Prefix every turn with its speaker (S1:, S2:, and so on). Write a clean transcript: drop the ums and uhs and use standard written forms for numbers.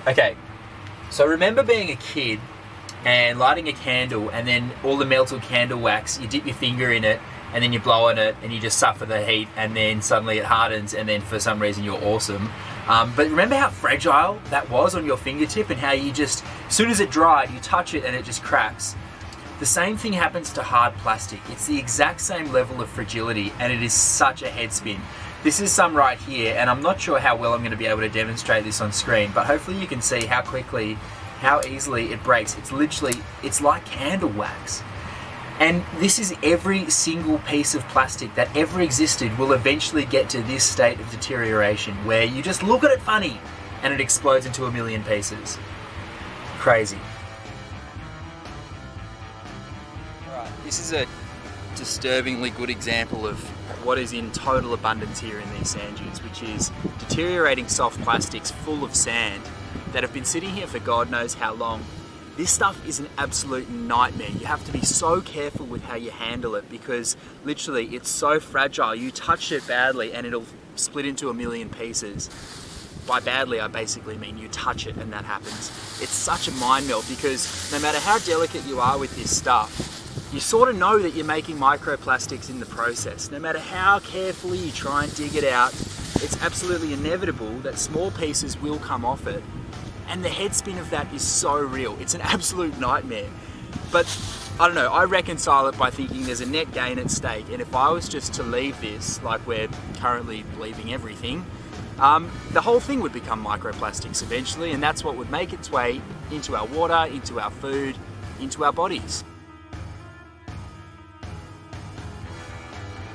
S1: Okay, so remember being a kid and lighting a candle, and then all the melted candle wax, you dip your finger in it and then you blow on it and you just suffer the heat, and then suddenly it hardens, and then for some reason you're awesome. But remember how fragile that was on your fingertip, and how you just, as soon as it dried, you touch it and it just cracks. The same thing happens to hard plastic. It's the exact same level of fragility, and it is such a head spin. This is some right here, and I'm not sure how well I'm going to be able to demonstrate this on screen, but hopefully you can see how quickly, how easily it breaks. It's literally, it's like candle wax. And this is every single piece of plastic that ever existed will eventually get to this state of deterioration where you just look at it funny and it explodes into a million pieces. Crazy. Alright, this is a disturbingly good example of what is in total abundance here in these sand dunes, which is deteriorating soft plastics full of sand that have been sitting here for God knows how long. This stuff is an absolute nightmare. You have to be so careful with how you handle it, because literally it's so fragile. You touch it badly and it'll split into a million pieces. By badly, I basically mean you touch it and that happens. It's such a mind melt, because no matter how delicate you are with this stuff, you sort of know that you're making microplastics in the process. No matter how carefully you try and dig it out, it's absolutely inevitable that small pieces will come off it. And the head spin of that is so real. It's an absolute nightmare. But I don't know, I reconcile it by thinking there's a net gain at stake. And if I was just to leave this, like we're currently leaving everything, the whole thing would become microplastics eventually, and that's what would make its way into our water, into our food, into our bodies.